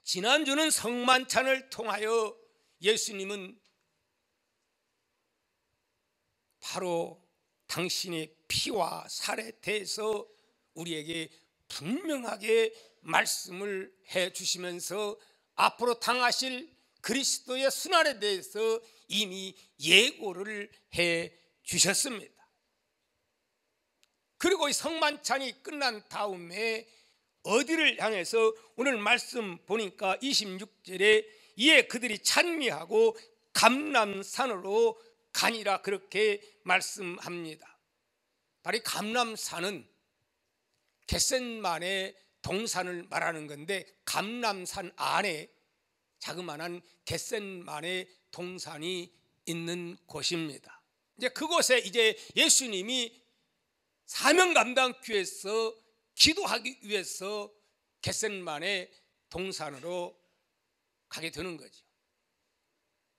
지난주는 성만찬을 통하여 예수님은 바로 당신의 피와 살에 대해서 우리에게 분명하게 말씀을 해 주시면서 앞으로 당하실 그리스도의 순환에 대해서 이미 예고를 해 주셨습니다. 그리고 이 성만찬이 끝난 다음에 어디를 향해서 오늘 말씀 보니까 26절에 이에 그들이 찬미하고 감람산으로 가니라 그렇게 말씀합니다. 바로 이 감람산은 겟셋만의 동산을 말하는 건데 감람산 안에 자그마한 겟셋만의 동산이 있는 곳입니다. 이제 그곳에 이제 예수님이 사명 감당하기 위해서 기도하기 위해서 겟셋만의 동산으로 가게 되는 거죠.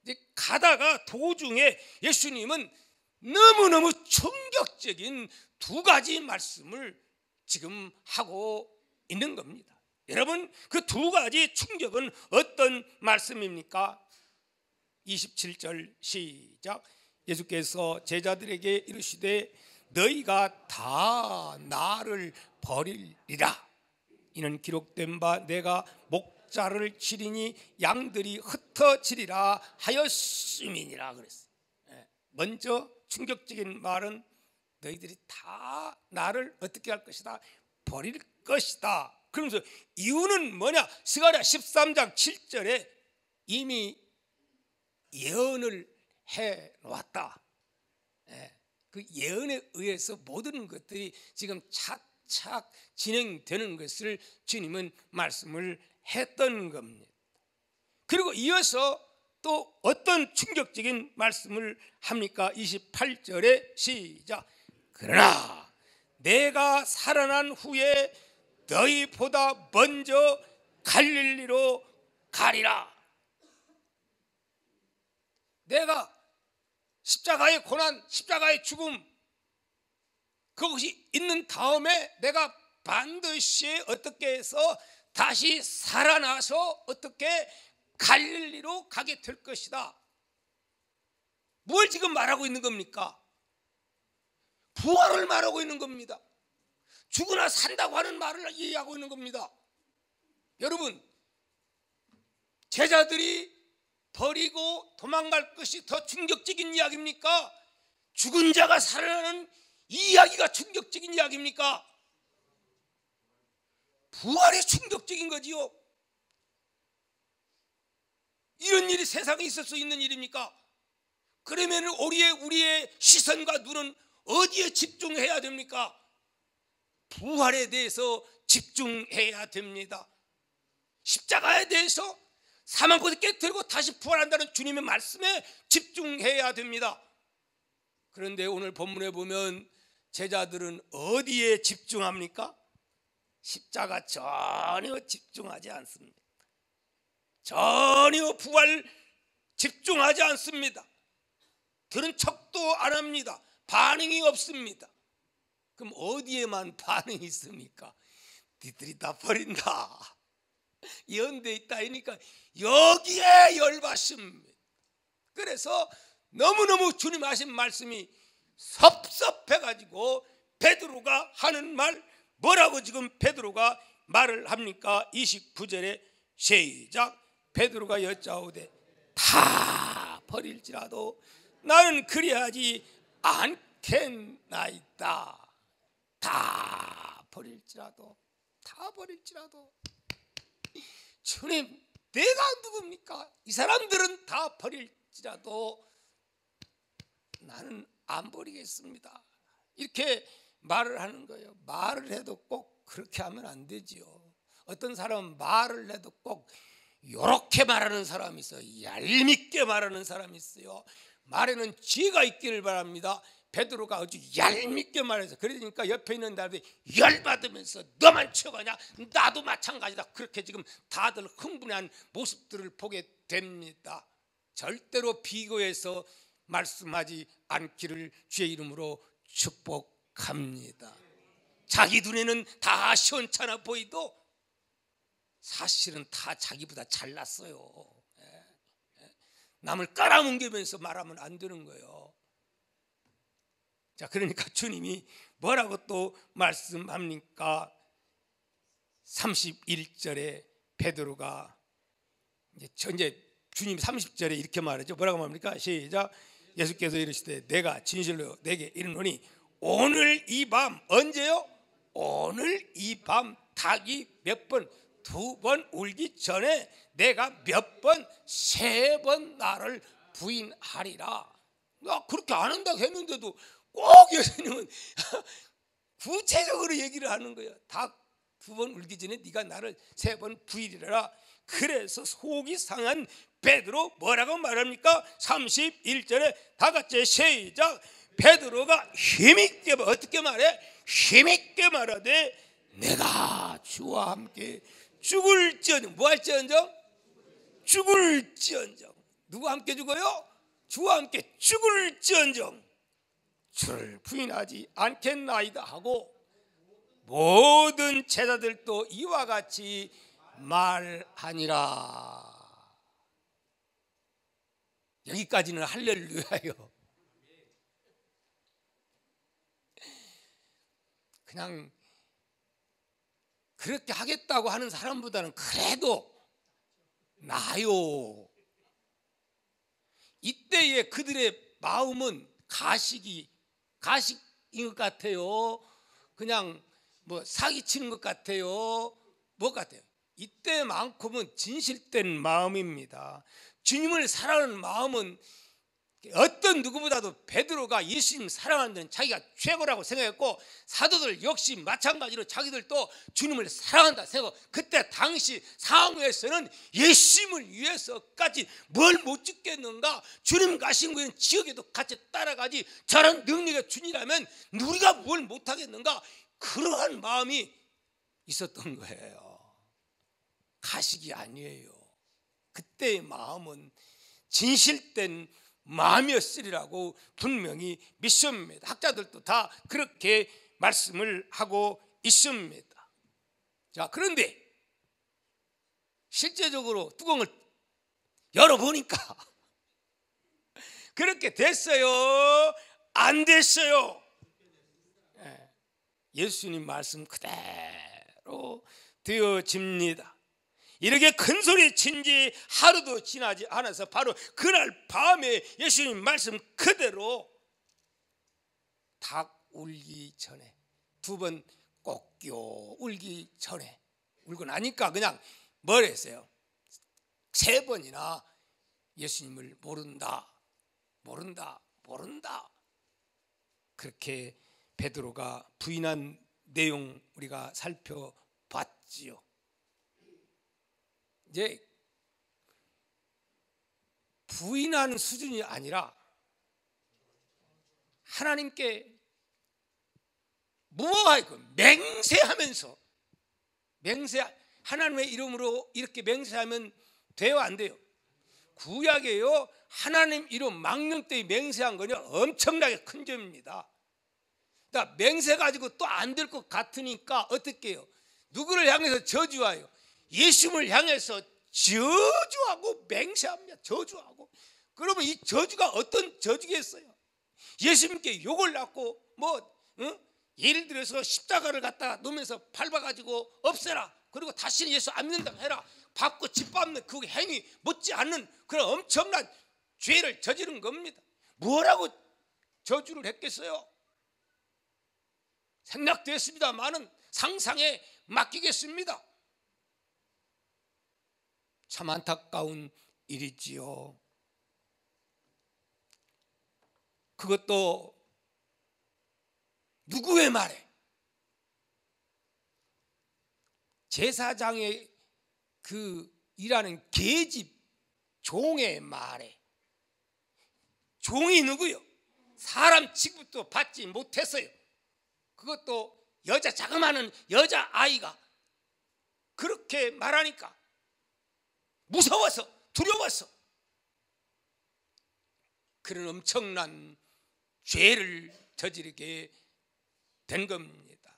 이제 가다가 도중에 예수님은 너무너무 충격적인 두 가지 말씀을 지금 하고 있는 겁니다. 여러분, 그 두 가지 충격은 어떤 말씀입니까? 27절 시작. 예수께서 제자들에게 이르시되 너희가 다 나를 버리리라. 이는 기록된 바 내가 목자를 치리니 양들이 흩어지리라 하였음이니라 그랬어요. 먼저 충격적인 말은 너희들이 다 나를 어떻게 할 것이다? 버릴 것이다. 그러면서 이유는 뭐냐? 스가랴 13장 7절에 이미 예언을 해 놓았다. 그 예언에 의해서 모든 것들이 지금 차차 진행되는 것을 주님은 말씀을 했던 겁니다. 그리고 이어서 또 어떤 충격적인 말씀을 합니까? 28절에 시작. 그러나 내가 살아난 후에 너희보다 먼저 갈릴리로 가리라. 내가 십자가의 고난, 십자가의 죽음 그것이 있는 다음에 내가 반드시 어떻게 해서 다시 살아나서 어떻게 갈릴리로 가게 될 것이다. 뭘 지금 말하고 있는 겁니까? 부활을 말하고 있는 겁니다. 죽으나 산다고 하는 말을 이해하고 있는 겁니다. 여러분, 제자들이 버리고 도망갈 것이 더 충격적인 이야기입니까? 죽은 자가 살아나는 이 이야기가 충격적인 이야기입니까? 부활이 충격적인 거지요. 이런 일이 세상에 있을 수 있는 일입니까? 그러면 우리의 시선과 눈은 어디에 집중해야 됩니까? 부활에 대해서 집중해야 됩니다. 십자가에 대해서 사망고도 깨뜨리고 다시 부활한다는 주님의 말씀에 집중해야 됩니다. 그런데 오늘 본문에 보면 제자들은 어디에 집중합니까? 십자가 전혀 집중하지 않습니다. 전혀 부활 집중하지 않습니다. 들은 척도 안 합니다. 반응이 없습니다. 그럼 어디에만 반응이 있습니까? 니들이 다 버린다, 예언돼 있다 하니까 여기에 열받습니다. 그래서 너무너무 주님 하신 말씀이 섭섭해가지고 베드로가 하는 말, 뭐라고 지금 베드로가 말을 합니까? 29절에 시작. 베드로가 여짜오되 다 버릴지라도 나는 그리하지 않겠나이다. 다 버릴지라도, 다 버릴지라도. 주님, 내가 누굽니까? 이 사람들은 다 버릴지라도 나는 안 버리겠습니다. 이렇게 말을 하는 거예요. 말을 해도 꼭 그렇게 하면 안 되지요. 어떤 사람은 말을 해도 꼭 이렇게 말하는 사람이 있어요. 얄밉게 말하는 사람이 있어요. 말에는 지혜가 있기를 바랍니다. 베드로가 아주 얄밉게 말해서, 그러니까 옆에 있는 사람들이 열받으면서 너만 쳐가냐, 나도 마찬가지다, 그렇게 지금 다들 흥분한 모습들을 보게 됩니다. 절대로 비교해서 말씀하지 않기를 주의 이름으로 축복합니다. 자기 눈에는 다 시원찮아 보이도 사실은 다 자기보다 잘났어요. 남을 깔아뭉개면서 말하면 안 되는 거예요. 자, 그러니까 주님이 뭐라고 또 말씀합니까? 31절에 베드로가 이제 주님 30절에 이렇게 말하죠. 뭐라고 말합니까? 시작. 예수께서 이르시되 내가 진실로 내게 이르노니 오늘 이 밤, 언제요? 오늘 이 밤 닭이 몇 번, 2번 울기 전에 내가 몇 번, 3번 나를 부인하리라. 나 그렇게 안 한다고 했는데도 꼭 예수님은 구체적으로 얘기를 하는 거예요. 닭 2번 울기 전에 네가 나를 3번 부인하리라. 그래서 속이 상한 베드로 뭐라고 말합니까? 31절에 다 같이 시작. 베드로가 힘있게 어떻게 말해? 힘있게 말하되 내가 주와 함께 죽을지언정. 뭐 할지언정? 죽을지언정. 누구와 함께 죽어요? 주와 함께 죽을지언정 주를 부인하지 않겠나이다 하고 모든 제자들도 이와 같이 말하니라. 여기까지는 할렐루야요. 그냥 그렇게 하겠다고 하는 사람보다는 그래도 나아요. 이때의 그들의 마음은 가식인 것 같아요. 그냥 뭐 사기치는 것 같아요. 뭐 같아요? 이때만큼은 진실된 마음입니다. 주님을 사랑하는 마음은 어떤 누구보다도 베드로가 예수님 사랑하는 데는 자기가 최고라고 생각했고, 사도들 역시 마찬가지로 자기들도 주님을 사랑한다 생각하고, 그때 당시 상황에서는 예수님을 위해서까지 뭘 못 죽겠는가, 주님 가신 곳에는 지역에도 같이 따라가지, 저런 능력의 주님이라면 우리가 뭘 못하겠는가, 그러한 마음이 있었던 거예요. 가식이 아니에요. 그때의 마음은 진실된 마음이었으리라고 분명히 믿습니다. 학자들도 다 그렇게 말씀을 하고 있습니다. 자, 그런데 실제적으로 뚜껑을 열어보니까 그렇게 됐어요? 안 됐어요? 예수님 말씀 그대로 되어집니다. 이렇게 큰 소리 친 지 하루도 지나지 않아서 바로 그날 밤에 예수님 말씀 그대로 닭 울기 전에 2번 꼭교 울기 전에 울고 나니까 그냥 뭘 했어요? 3번이나 예수님을 모른다 그렇게 베드로가 부인한 내용 우리가 살펴봤지요. 이제 부인하는 수준이 아니라 하나님께 무모하고 맹세하면서, 하나님의 이름으로 이렇게 맹세하면 돼요, 안 돼요? 구약에요, 하나님 이름 망령되이 맹세한 거는 엄청나게 큰 죄입니다. 그러니까 맹세 가지고 또 안 될 것 같으니까 어떻게 해요? 누구를 향해서 저주하여? 예수님을 향해서 저주하고 맹세합니다. 저주하고. 그러면 이 저주가 어떤 저주겠어요? 예수님께 욕을 낳고 예를 들어서 십자가를 갖다 놓으면서 밟아가지고 없애라, 그리고 다시는 예수 안 믿는다고 해라, 받고 짓밟는 그 행위 못지 않는 그런 엄청난 죄를 저지른 겁니다. 뭐라고 저주를 했겠어요? 생략됐습니다마는 상상에 맡기겠습니다. 참 안타까운 일이지요. 그것도 누구의 말에? 제사장의 그 일하는 계집 종의 말에. 종이 누구요? 사람 취급도 받지 못했어요. 그것도 여자, 자그마한 여자아이가 그렇게 말하니까 무서워서, 두려워서 그런 엄청난 죄를 저지르게 된 겁니다.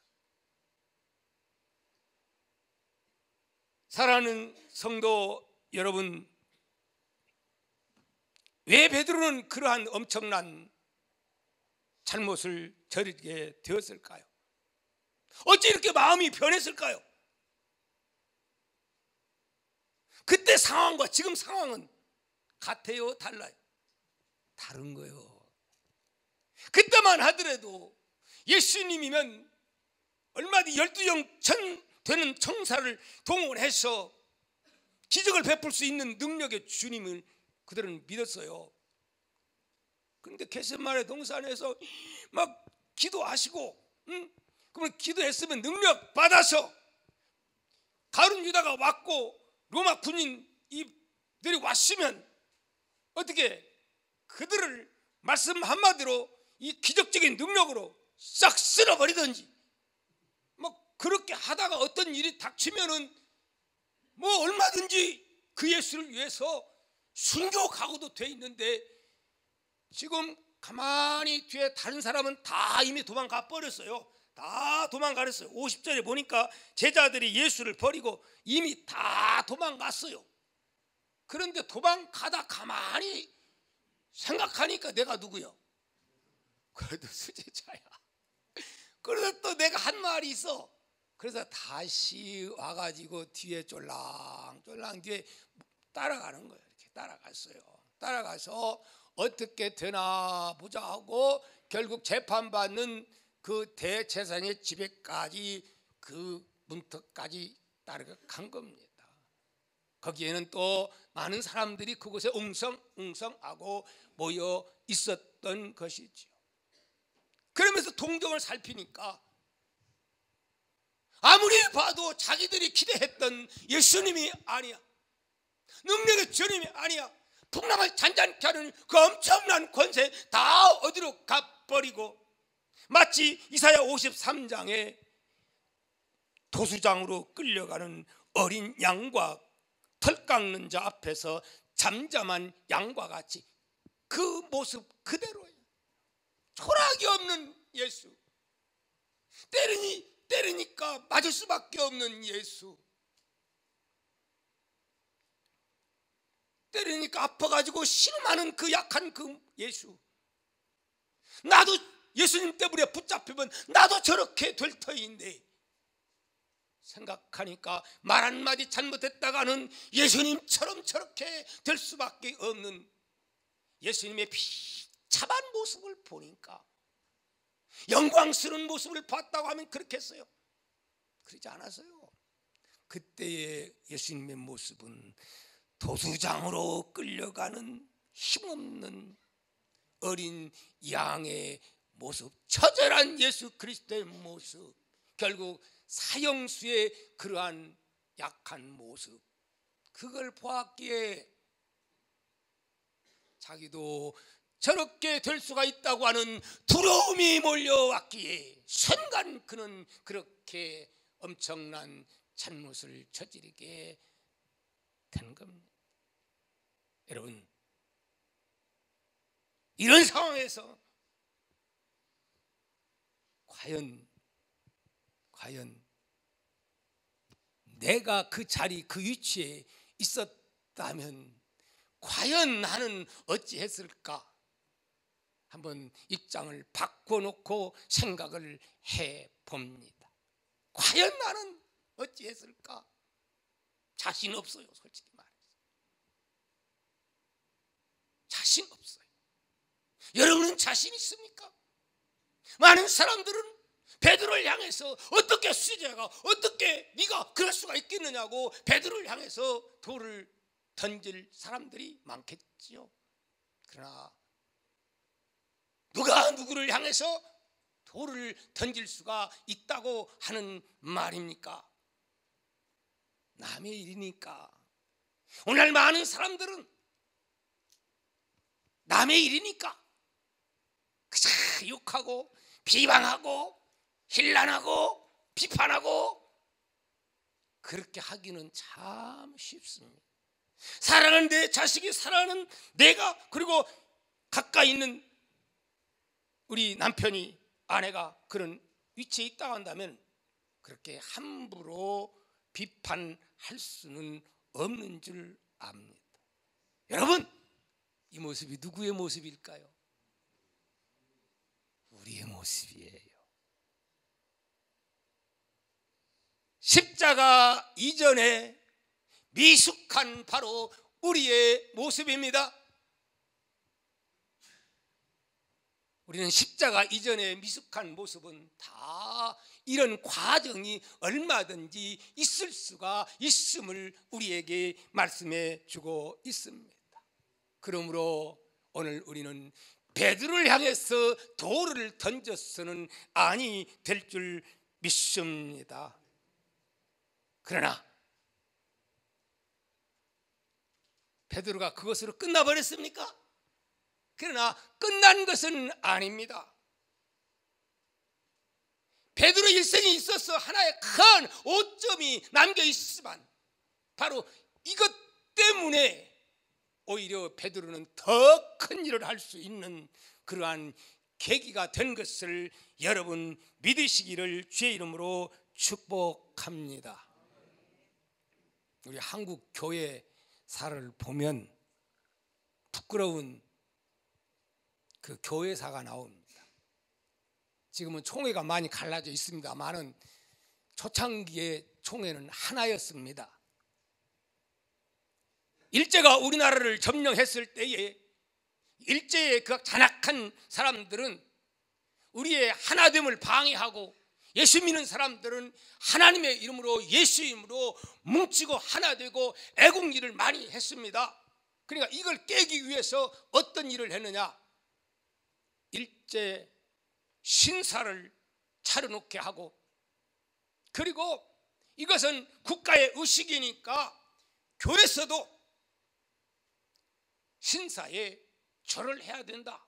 사랑하는 성도 여러분, 왜 베드로는 그러한 엄청난 잘못을 저지르게 되었을까요? 어찌 이렇게 마음이 변했을까요? 그때 상황과 지금 상황은 같아요, 달라요? 다른 거예요. 그때만 하더라도 예수님이면 얼마든지 12영 천 되는 천사를 동원해서 기적을 베풀 수 있는 능력의 주님을 그들은 믿었어요. 그런데 겟세마네 동산에서 막 기도하시고, 그러면 기도했으면 능력 받아서 가룟 유다가 왔고 로마 군인들이 왔으면 어떻게 그들을 말씀 한마디로 이 기적적인 능력으로 싹 쓸어버리든지, 뭐 그렇게 하다가 어떤 일이 닥치면은 뭐 얼마든지 그 예수를 위해서 순교하고도 돼 있는데, 지금 가만히 뒤에 다른 사람은 다 이미 도망가 버렸어요. 다 도망가렸어요. 50절에 보니까 제자들이 예수를 버리고 이미 다 도망갔어요. 그런데 도망가다 가만히 생각하니까 내가 누구요? 그래도 수제자야. 그래서 또 내가 한 말이 있어. 그래서 다시 와가지고 뒤에 쫄랑쫄랑 뒤에 따라가는 거예요. 이렇게 따라갔어요. 따라가서 어떻게 되나 보자 하고 결국 재판받는 그 대제사장의 집에까지, 그 문턱까지 따라간 겁니다. 거기에는 또 많은 사람들이 그곳에 웅성웅성하고 모여 있었던 것이죠. 그러면서 동정을 살피니까 아무리 봐도 자기들이 기대했던 예수님이 아니야, 능력의 주님이 아니야. 풍랑을 잔잔케 하는 그 엄청난 권세 다 어디로 가버리고, 마치 이사야 53장에 도수장으로 끌려가는 어린 양과 털 깎는 자 앞에서 잠잠한 양과 같이 그 모습 그대로예요. 초락이 없는 예수, 때리니까 맞을 수밖에 없는 예수, 때리니까 아파가지고 신음하는 그 약한 그 예수. 나도 예수님 때문에 붙잡히면 나도 저렇게 될 터인데, 생각하니까 말 한마디 잘못했다가는 예수님처럼 저렇게 될 수밖에 없는 예수님의 비참한 모습을 보니까, 영광스러운 모습을 봤다고 하면 그렇게 했어요? 그러지 않았어요. 그때의 예수님의 모습은 도수장으로 끌려가는 힘없는 어린 양의 모습, 처절한 예수 그리스도의 모습, 결국 사형수의 그러한 약한 모습, 그걸 보았기에 자기도 저렇게 될 수가 있다고 하는 두려움이 몰려왔기에 순간 그는 그렇게 엄청난 잘못을 저지르게 된 겁니다. 여러분, 이런 상황에서 과연 내가 그 자리, 그 위치에 있었다면 과연 나는 어찌했을까? 한번 입장을 바꿔놓고 생각을 해봅니다. 과연 나는 어찌했을까? 자신 없어요. 솔직히 말해서 자신 없어요. 여러분은 자신 있습니까? 많은 사람들은 베드로를 향해서 어떻게 수제자가 어떻게 네가 그럴 수가 있겠느냐고 베드로를 향해서 돌을 던질 사람들이 많겠지요. 그러나 누가 누구를 향해서 돌을 던질 수가 있다고 하는 말입니까? 남의 일이니까. 오늘 많은 사람들은 남의 일이니까 그저 욕하고 비방하고 힐난하고 비판하고 그렇게 하기는 참 쉽습니다. 사랑하는 내 자식이, 사랑하는 내가, 그리고 가까이 있는 우리 남편이, 아내가 그런 위치에 있다고 한다면 그렇게 함부로 비판할 수는 없는 줄 압니다. 여러분, 이 모습이 누구의 모습일까요? 우리의 모습이에요. 십자가 이전에 미숙한 바로 우리의 모습입니다. 우리는 십자가 이전의 미숙한 모습은 다 이런 과정이 얼마든지 있을 수가 있음을 우리에게 말씀해 주고 있습니다. 그러므로 오늘 우리는 베드로를 향해서 돌을 던져서는 아니 될 줄 믿습니다. 그러나 베드로가 그것으로 끝나버렸습니까? 그러나 끝난 것은 아닙니다. 베드로 일생에 있어서 하나의 큰 오점이 남겨 있지만 바로 이것 때문에 오히려 베드로는 더 큰 일을 할 수 있는 그러한 계기가 된 것을 여러분 믿으시기를 주의 이름으로 축복합니다. 우리 한국 교회사를 보면 부끄러운 그 교회사가 나옵니다. 지금은 총회가 많이 갈라져 있습니다만은 초창기의 총회는 하나였습니다. 일제가 우리나라를 점령했을 때에 일제의 그 잔악한 사람들은 우리의 하나됨을 방해하고 예수 믿는 사람들은 하나님의 이름으로 예수 이름으로 뭉치고 하나 되고 애국일을 많이 했습니다. 그러니까 이걸 깨기 위해서 어떤 일을 했느냐, 일제 신사를 차려놓게 하고, 그리고 이것은 국가의 의식이니까 교회에서도 신사에 절을 해야 된다,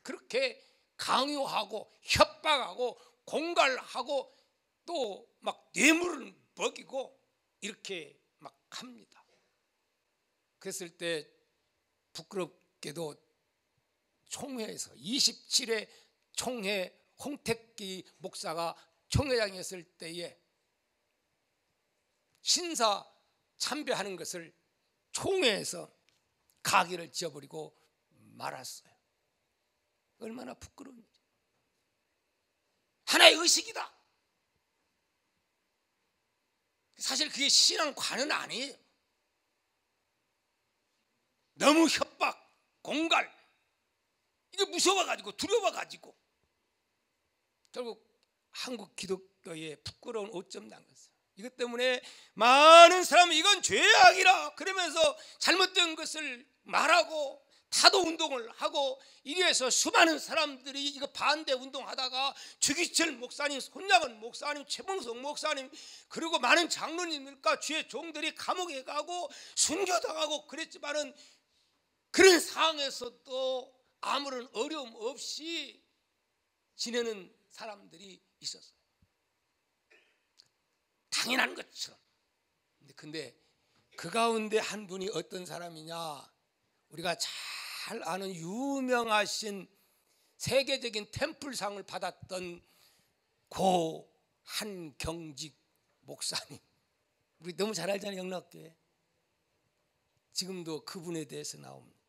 그렇게 강요하고 협박하고 공갈하고 또 막 뇌물을 먹이고 이렇게 막 합니다. 그랬을 때 부끄럽게도 총회에서 27회 총회 홍택기 목사가 총회장이었을 때에 신사 참배하는 것을 총회에서 가게를 지어버리고 말았어요. 얼마나 부끄러운지. 하나의 의식이다. 사실 그게 신앙관은 아니에요. 너무 협박, 공갈, 이게 무서워가지고 두려워가지고 결국 한국 기독교의 부끄러운 오점 난 것이에요. 이것 때문에 많은 사람은 이건 죄악이라 그러면서 잘못된 것을 말하고 타도 운동을 하고, 이래서 수많은 사람들이 이거 반대 운동하다가 주기철 목사님, 손양은 목사님, 최봉석 목사님, 그리고 많은 장로님들과 주의 종들이 감옥에 가고 순교당하고 그랬지만은 그런 상황에서도 아무런 어려움 없이 지내는 사람들이 있었어요. 당연한 것처럼. 근데 그 가운데 한 분이 어떤 사람이냐, 우리가 잘 아는 유명하신 세계적인 템플상을 받았던 고 한경직 목사님, 우리 너무 잘 알잖아요. 영락교회. 지금도 그분에 대해서 나옵니다.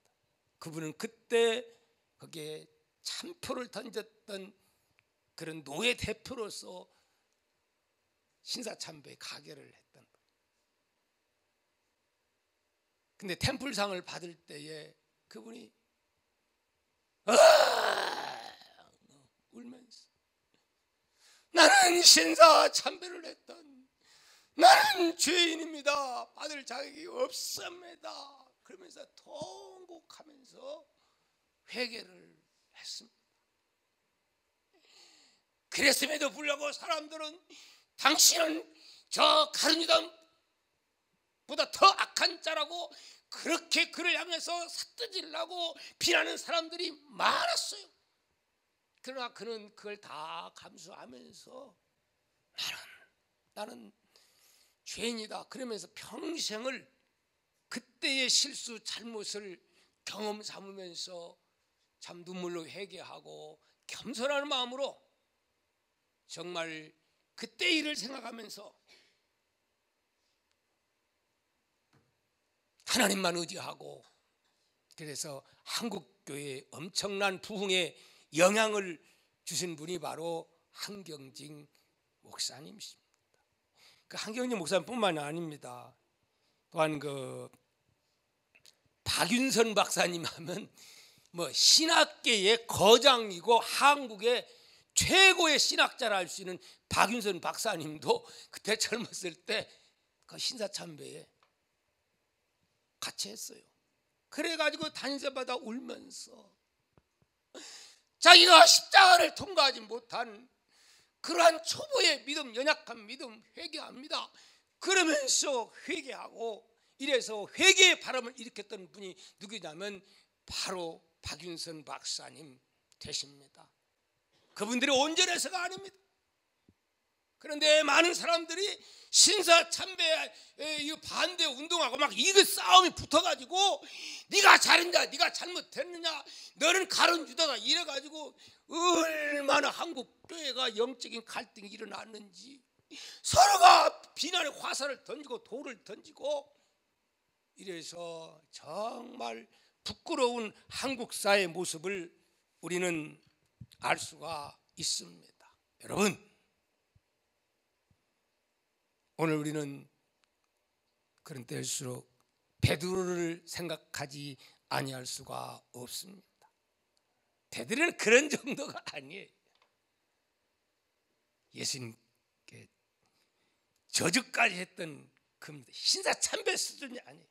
그분은 그때 거기에 참표를 던졌던 그런 노예 대표로서 신사참배에 가게를 했던 거예요. 근데 템플상을 받을 때에 그분이 울면서 나는 신사참배를 했던 나는 죄인입니다. 받을 자격이 없습니다. 그러면서 통곡하면서 회개를 했습니다. 그랬음에도 불구하고 사람들은 당신은 저 가룟유다보다 더 악한 자라고 그렇게 그를 향해서 삿뜨지려고 비난하는 사람들이 많았어요. 그러나 그는 그걸 다 감수하면서 나는 죄인이다 그러면서 평생을 그때의 실수 잘못을 경험 삼으면서 참 눈물로 회개하고 겸손한 마음으로 정말 그때 일을 생각하면서 하나님만 의지하고, 그래서 한국교회에 엄청난 부흥에 영향을 주신 분이 바로 한경직 목사님이십니다. 그 한경직 목사님뿐만 아닙니다. 또한 그 박윤선 박사님 하면 뭐 신학계의 거장이고 한국의 최고의 신학자라 할 수 있는 박윤선 박사님도 그때 젊었을 때 그 신사참배에 같이 했어요. 그래가지고 다니면서마다 울면서 자기가 십자가를 통과하지 못한 그러한 초보의 믿음, 연약한 믿음 회개합니다. 그러면서 회개하고, 이래서 회개의 바람을 일으켰던 분이 누구냐면 바로 박윤선 박사님 되십니다. 그분들이 온전해서가 아닙니다. 그런데 많은 사람들이 신사참배 반대 운동하고 막 이거 싸움이 붙어가지고 네가 잘했냐, 네가 잘못했느냐, 너는 가론 유다다 이래가지고 얼마나 한국 교회가 영적인 갈등이 일어났는지, 서로가 비난의 화살을 던지고 돌을 던지고, 이래서 정말 부끄러운 한국 사회의 모습을 우리는 알 수가 있습니다. 여러분, 오늘 우리는 그런 때일수록 베드로를 생각하지 아니할 수가 없습니다. 베드로는 그런 정도가 아니에요. 예수님께 저주까지 했던 그 신사참배 수준이 아니에요.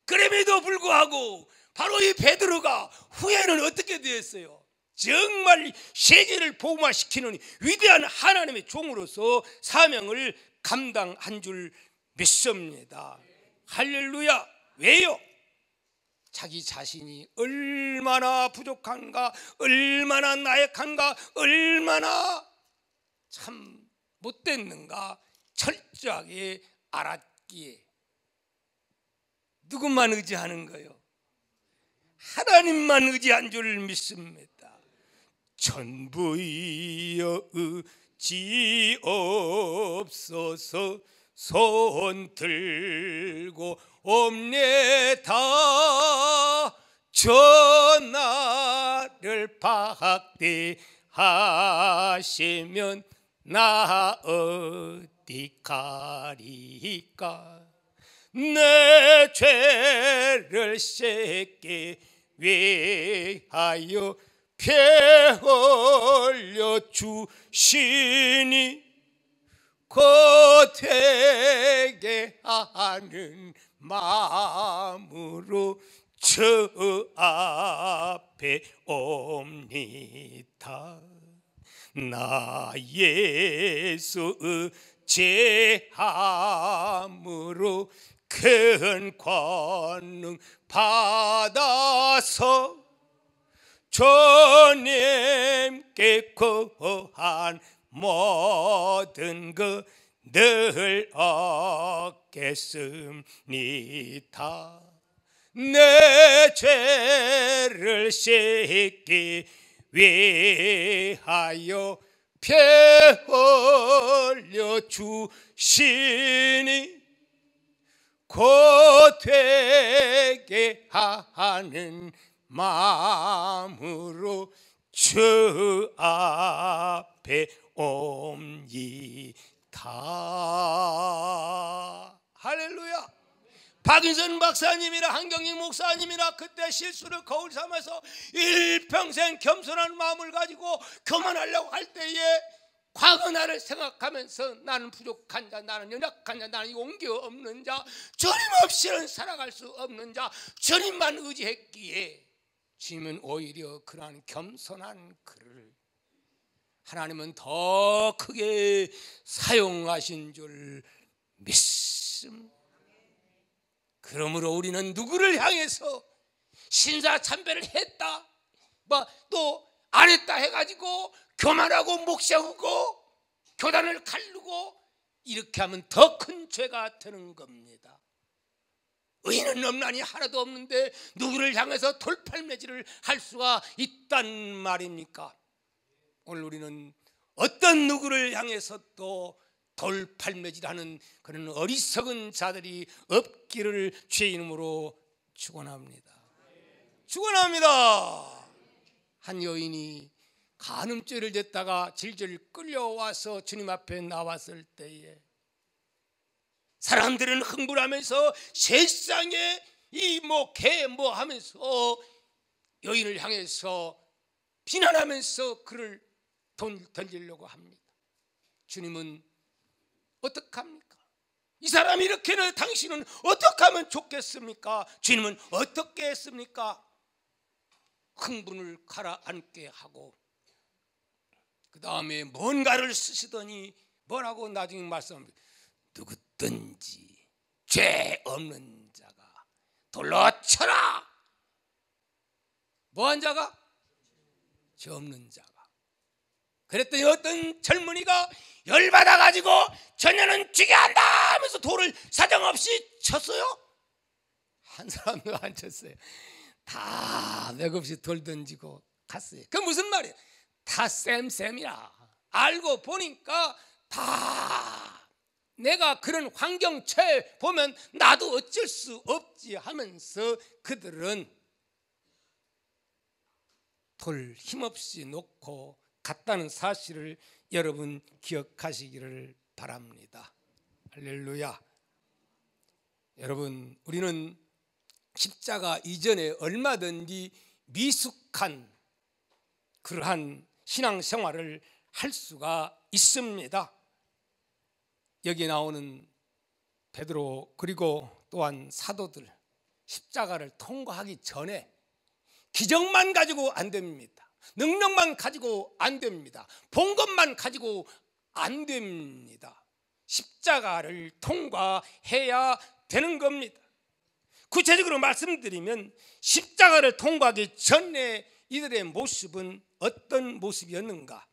그럼에도 불구하고 바로 이 베드로가 후에는 어떻게 되었어요? 정말 세계를 복음화시키는 위대한 하나님의 종으로서 사명을 감당한 줄 믿습니다. 할렐루야. 왜요? 자기 자신이 얼마나 부족한가, 얼마나 나약한가, 얼마나 참 못됐는가 철저하게 알았기에. 누구만 의지하는 거요? 하나님만 의지한 줄 믿습니다. 전부이여 의지 없어서 손 들고 옵니다. 전하를 박대하시면 나 어디 가리까. 내 죄를 씻기 위하여 피 흘려 주시니 고되게 하는 마음으로 저 앞에 옵니다. 나 예수 의지함으로 큰 권능 받아서 주님께 구한 모든 것 늘 얻겠습니다. 내 죄를 씻기 위하여 피 흘려 주시니 고되게 하는 마음으로 주 앞에 옵니다. 할렐루야. 박윤선 박사님이나 한경직 목사님이나 그때 실수를 거울 삼아서 일평생 겸손한 마음을 가지고 그만하려고 할 때에 과거 나를 생각하면서 나는 부족한 자, 나는 연약한 자, 나는 용기 없는 자, 주님 없이는 살아갈 수 없는 자, 주님만 의지했기에 주님은 오히려 그러한 겸손한 그를 하나님은 더 크게 사용하신 줄 믿습니다. 그러므로 우리는 누구를 향해서 신사참배를 했다, 뭐 또 안 했다 해가지고 교만하고 목 세우고 교단을 가르고 이렇게 하면 더 큰 죄가 되는 겁니다. 의인은 없나니 하나도 없는데 누구를 향해서 돌팔매질을 할 수가 있단 말입니까? 오늘 우리는 어떤 누구를 향해서 또 돌팔매질하는 그런 어리석은 자들이 없기를 주의 이름으로 축원합니다. 축원합니다. 한 여인이 간음죄를 졌다가 질질 끌려와서 주님 앞에 나왔을 때에 사람들은 흥분하면서 세상에 이 개 하면서 여인을 향해서 비난하면서 그를 던지려고 합니다. 주님은 어떡합니까? 이 사람이 이렇게는 당신은 어떻게 하면 좋겠습니까? 주님은 어떻게 했습니까? 흥분을 가라앉게 하고 그 다음에 뭔가를 쓰시더니 뭐라고 나중에 말씀합니다. 누구든지 죄 없는 자가 돌로 쳐라. 뭐한 자가? 죄 없는 자가. 그랬더니 어떤 젊은이가 열받아가지고 전녀는 죽여야 한다 하면서 돌을 사정없이 쳤어요. 한 사람도 안 쳤어요. 다 맥없이 돌 던지고 갔어요. 그 무슨 말이에요? 다 쌤이라. 알고 보니까 다 내가 그런 환경처에 보면 나도 어쩔 수 없지 하면서 그들은 돌 힘없이 놓고 갔다는 사실을 여러분 기억하시기를 바랍니다. 할렐루야. 여러분, 우리는 십자가 이전에 얼마든지 미숙한 그러한 신앙생활을 할 수가 있습니다. 여기 나오는 베드로 그리고 또한 사도들 십자가를 통과하기 전에 기적만 가지고 안 됩니다. 능력만 가지고 안 됩니다. 본 것만 가지고 안 됩니다. 십자가를 통과해야 되는 겁니다. 구체적으로 말씀드리면 십자가를 통과하기 전에 이들의 모습은 어떤 모습이었는가?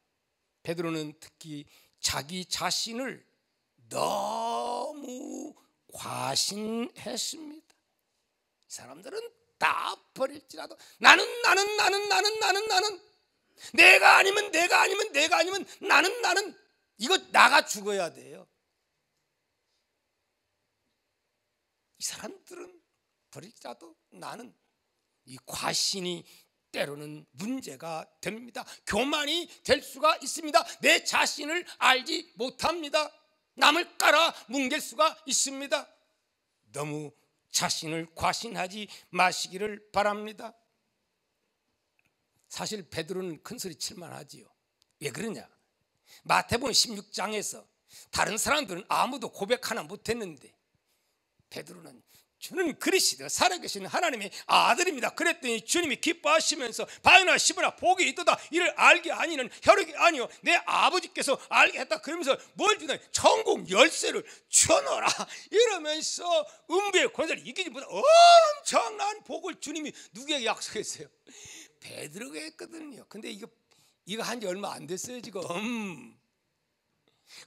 베드로는 특히 자기 자신을 너무 과신했습니다. 이 사람들은 다 버릴지라도 나는 내가 아니면 나는 이거 나가 죽어야 돼요. 이 사람들은 버릴지라도 나는 이 과신이 때로는 문제가 됩니다. 교만이 될 수가 있습니다. 내 자신을 알지 못합니다. 남을 깔아 뭉갤 수가 있습니다. 너무 자신을 과신하지 마시기를 바랍니다. 사실 베드로는 큰소리 칠만 하지요. 왜 그러냐? 마태복음 16장에서 다른 사람들은 아무도 고백 하나 못했는데 베드로는 주는 그리스도 살아계신 하나님의 아들입니다. 그랬더니 주님이 기뻐하시면서 바요나 시므나 복이 있도다 이를 알게 아니는 혈육이 아니요 내 아버지께서 알게 했다. 그러면서 뭘 주나? 천국 열쇠를 주너라 이러면서 음부의 권세를 이기지 못한 엄청난 복을 주님이 누구에게 약속했어요? 베드로가 했거든요. 근데 이거 한 지 얼마 안 됐어요 지금.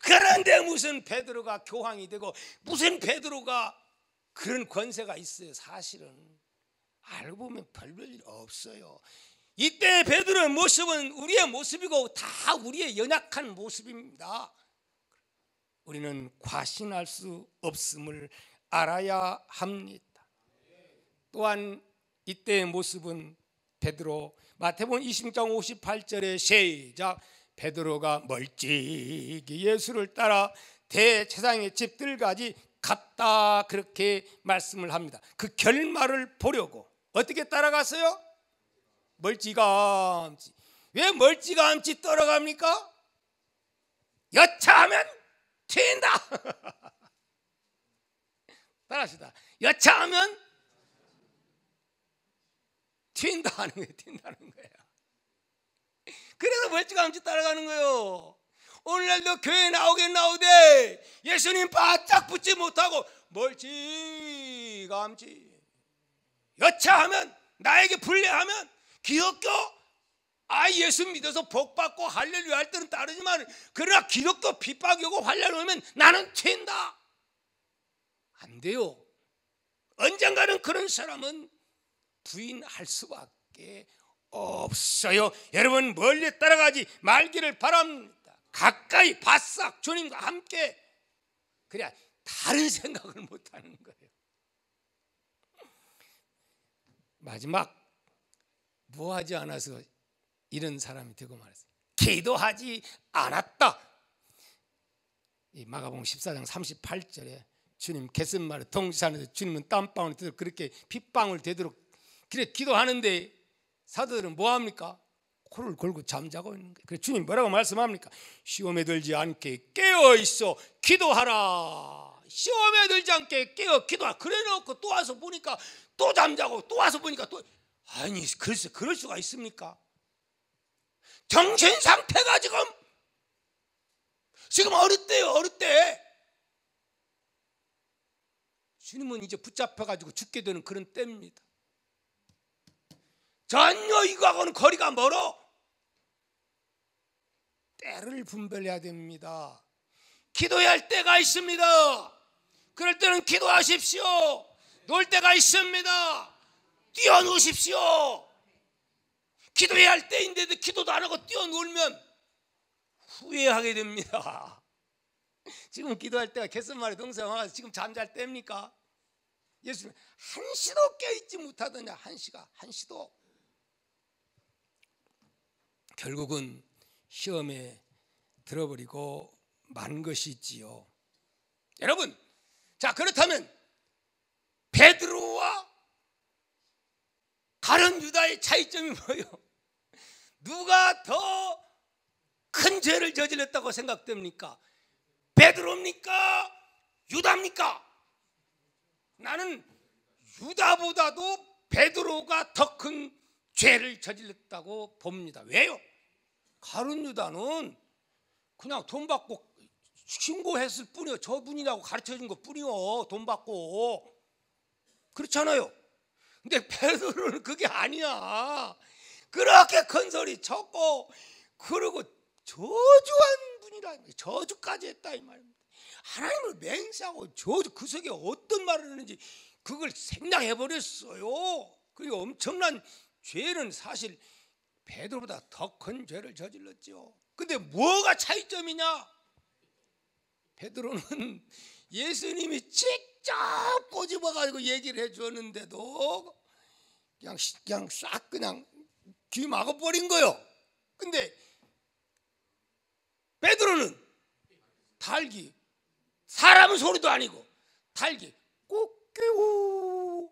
그런데 무슨 베드로가 교황이 되고 무슨 베드로가 그런 권세가 있어요. 사실은 알고 보면 별별 일 없어요. 이때 베드로의 모습은 우리의 모습이고 다 우리의 연약한 모습입니다. 우리는 과신할 수 없음을 알아야 합니다. 또한 이때의 모습은 베드로 마태복음 26장 58절에 시작 베드로가 멀찍이 예수를 따라 대제사장의 집들까지 갔다 그렇게 말씀을 합니다. 그 결말을 보려고 어떻게 따라갔어요? 멀찌감치. 왜 멀찌감치 따라갑니까? 여차하면 튄다. 따라합시다. 여차하면 튄다 하는 거예요. 튄다는 거예요. 그래서 멀찌감치 따라가는 거예요. 오늘날도 교회 나오되 예수님 바짝 붙지 못하고 멀찌감치 여차하면 나에게 불례하면 기독교 예수 믿어서 복받고 할렐루야 할 때는 따르지만 그러나 기독교 핍박이 오고 환난이 오면 나는 튄다. 안 돼요. 언젠가는 그런 사람은 부인할 수밖에 없어요. 여러분 멀리 따라가지 말기를 바랍니다. 가까이 바싹 주님과 함께 그래야 다른 생각을 못 하는 거예요. 마지막 뭐하지 않아서 이런 사람이 되고 말았어요. 기도하지 않았다. 이 마가복음 14장 38절에 주님 겟세마네 동산에서 주님은 땀방울 되도록 그렇게 핏방울 되도록 그래 기도하는데 사도들은 뭐합니까? 코를 골고 잠자고 있는 거예요. 그래서 주님 뭐라고 말씀합니까? 시험에 들지 않게 깨어있어 기도하라. 시험에 들지 않게 깨어 기도하라. 그래놓고 또 와서 보니까 또 잠자고 또 와서 보니까 또 아니 글쎄 그럴 수가 있습니까? 정신 상태가 지금 어렵대요. 어렵대. 주님은 이제 붙잡혀가지고 죽게 되는 그런 때입니다. 전혀 이거하고는 거리가 멀어. 때를 분별해야 됩니다. 기도해야 할 때가 있습니다. 그럴 때는 기도하십시오. 놀 때가 있습니다. 뛰어노십시오. 기도해야 할 때인데도 기도도 안 하고 뛰어놀면 후회하게 됩니다. 지금 기도할 때가 겟세마네 동산에 와서 지금 잠잘 때입니까? 예수님 한시도 깨있지 못하더냐. 한시도. 결국은 시험에 들어버리고 만 것이지요. 여러분, 자 그렇다면 베드로와 가룟 유다의 차이점이 뭐예요? 누가 더 큰 죄를 저질렀다고 생각됩니까? 베드로입니까? 유다입니까? 나는 유다보다도 베드로가 더 큰 죄를 저질렀다고 봅니다. 왜요? 가룟 유다는 그냥 돈 받고 신고했을 뿐이요. 저분이라고 가르쳐준 것 뿐이요. 돈 받고. 그렇잖아요. 근데 베드로는 그게 아니야. 그렇게 큰 소리 쳤고 그러고 저주한 분이라 저주까지 했다 이 말입니다. 하나님을 맹세하고 저주 그 속에 어떤 말을 하는지 그걸 생략해 버렸어요. 그리고 엄청난 죄는 사실 베드로보다 더 큰 죄를 저질렀죠. 근데 뭐가 차이점이냐? 베드로는 예수님이 직접 꼬집어가지고 얘기를 해줬는데도 그냥 싹 그냥 귀 막아버린 거요. 근데 베드로는 달기, 사람 소리도 아니고 달기 꼬끼우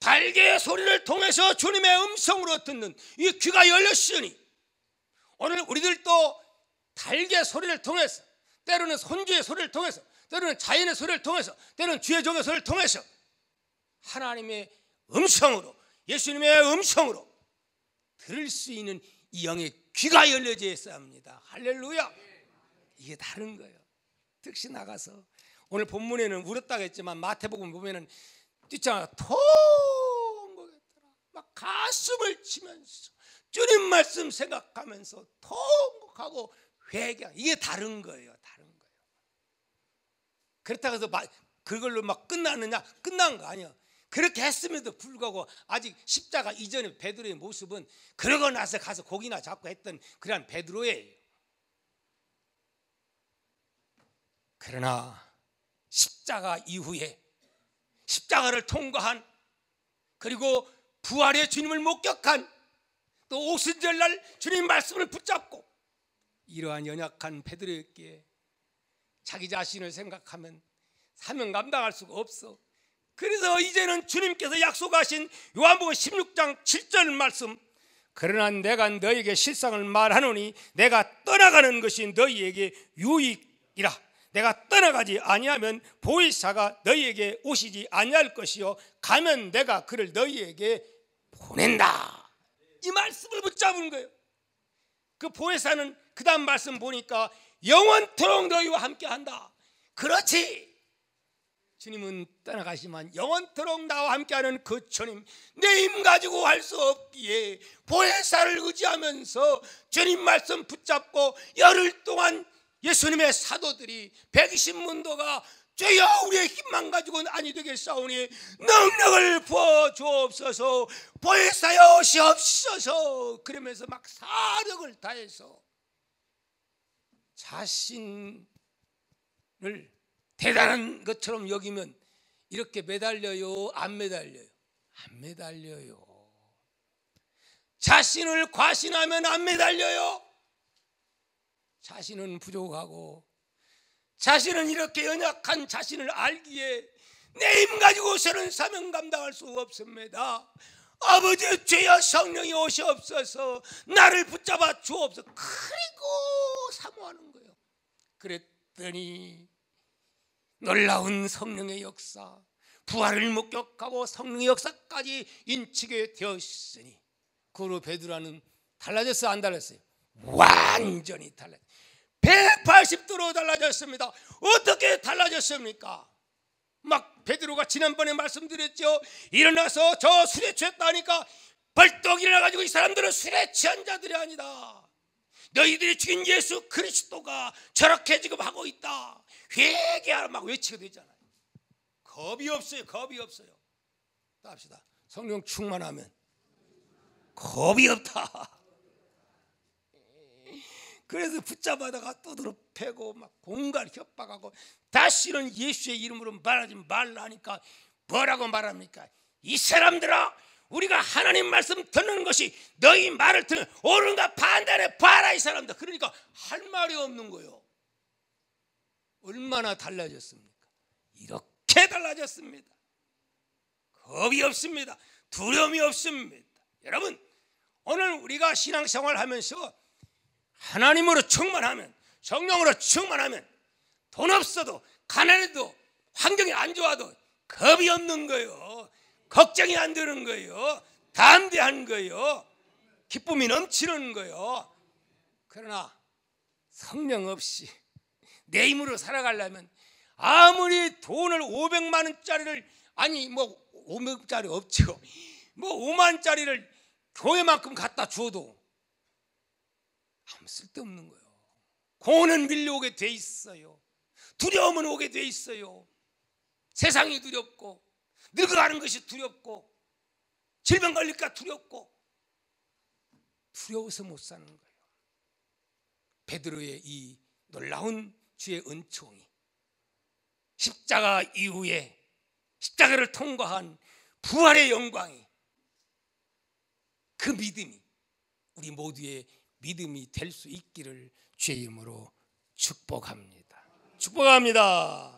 달개의 소리를 통해서 주님의 음성으로 듣는 이 귀가 열렸으니 오늘 우리들도 달개 소리를 통해서 때로는 손주의 소리를 통해서 때로는 자연의 소리를 통해서 때로는 주의 종의 소리를 통해서 하나님의 음성으로 예수님의 음성으로 들을 수 있는 이 영의 귀가 열려져 있어야 합니다. 할렐루야. 이게 다른 거예요. 특히 나가서 오늘 본문에는 울었다고 했지만 마태복음 보면은 뛰쳐나 통곡했더라. 막 가슴을 치면서 주님 말씀 생각하면서 통곡하고 회개하고 이게 다른 거예요. 다른 거예요. 그렇다고 해서 그걸로 막 끝나느냐? 끝난 거 아니야. 그렇게 했음에도 불구하고 아직 십자가 이전의 베드로의 모습은 그러고 나서 가서 고기나 잡고 했던 그런 베드로예요. 그러나 십자가 이후에 십자가를 통과한 그리고 부활의 주님을 목격한 또 오순절날 주님 말씀을 붙잡고 이러한 연약한 베드로였기에 자기 자신을 생각하면 사명 감당할 수가 없어. 그래서 이제는 주님께서 약속하신 요한복음 16장 7절 말씀 그러나 내가 너에게 실상을 말하노니 내가 떠나가는 것이 너희에게 유익이라. 내가 떠나가지 아니하면 보혜사가 너희에게 오시지 아니할 것이요 가면 내가 그를 너희에게 보낸다. 이 말씀을 붙잡은 거예요. 그 보혜사는 그 다음 말씀 보니까 영원토록 너희와 함께한다. 그렇지. 주님은 떠나가시지만 영원토록 나와 함께하는 그 주님 내 힘 가지고 할 수 없기에 보혜사를 의지하면서 주님 말씀 붙잡고 열흘 동안 예수님의 사도들이 120문도가 주여 우리의 힘만 가지고는 아니 되겠사오니 능력을 부어 주옵소서 보혜사여 시옵소서 그러면서 막 사력을 다해서 자신을 대단한 것처럼 여기면 이렇게 매달려요? 안 매달려요? 안 매달려요. 자신을 과신하면 안 매달려요. 자신은 부족하고 자신은 이렇게 연약한 자신을 알기에 내 힘 가지고서는 사명 감당할 수 없습니다. 아버지, 죄야 성령이 오시옵소서 나를 붙잡아 주옵소서. 그리고 사모하는 거예요. 그랬더니 놀라운 성령의 역사, 부활을 목격하고 성령의 역사까지 인치게 되었으니 그 후로 베드로는 달라졌어요? 안 달라졌어요? 완전히 달라졌어요. 180도로 달라졌습니다. 어떻게 달라졌습니까? 막 베드로가 지난번에 말씀드렸죠. 일어나서 저 술에 취했다니까 벌떡 일어나가지고 이 사람들은 술에 취한 자들이 아니다. 너희들이 죽인 예수 그리스도가 저렇게 지금 하고 있다. 회개하라 막 외치게 되잖아요. 겁이 없어요. 겁이 없어요. 또 합시다. 성령 충만하면 겁이 없다. 그래서 붙잡아다가 두드러 패고 막 공갈 협박하고 다시는 예수의 이름으로 말하지 말라 하니까 뭐라고 말합니까? 이 사람들아, 우리가 하나님 말씀 듣는 것이 너희 말을 듣는 옳은가 판단해 봐라 이 사람들. 그러니까 할 말이 없는 거예요. 얼마나 달라졌습니까? 이렇게 달라졌습니다. 겁이 없습니다. 두려움이 없습니다. 여러분, 오늘 우리가 신앙생활 하면서 하나님으로 충만하면, 성령으로 충만하면 돈 없어도 가난해도 환경이 안 좋아도 겁이 없는 거예요. 걱정이 안 드는 거예요. 담대한 거예요. 기쁨이 넘치는 거예요. 그러나 성령 없이 내 힘으로 살아가려면 아무리 돈을 500만 원짜리를, 아니 뭐 500짜리 없죠, 뭐 5만짜리를 교회만큼 갖다 줘도 아무 쓸데없는 거예요. 공허는 밀려오게 돼 있어요. 두려움은 오게 돼 있어요. 세상이 두렵고 늙어가는 것이 두렵고 질병 걸릴까 두렵고 두려워서 못 사는 거예요. 베드로의 이 놀라운 주의 은총이, 십자가 이후에 십자가를 통과한 부활의 영광이, 그 믿음이 우리 모두의 믿음이 될 수 있기를 주의 이름으로 축복합니다. 축복합니다.